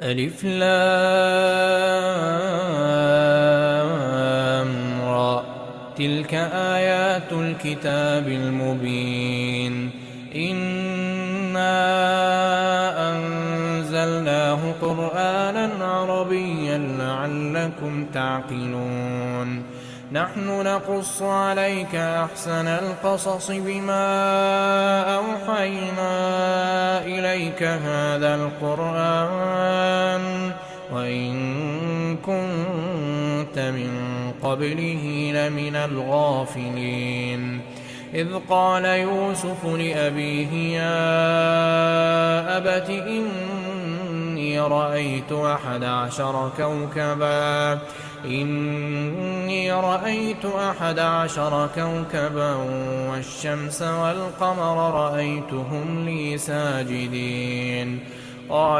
ألف لام را. تلك آيات الكتاب المبين. إنا أنزلناه قرآنا عربيا لعلكم تعقلون. نحن نقص عليك أحسن القصص بما أوحينا إليك هذا القرآن وإن كنت من قبله لمن الغافلين. إذ قال يوسف لأبيه يا أبت إني رأيت 11 كوكبا والشمس والقمر رأيتهم لي ساجدين. قال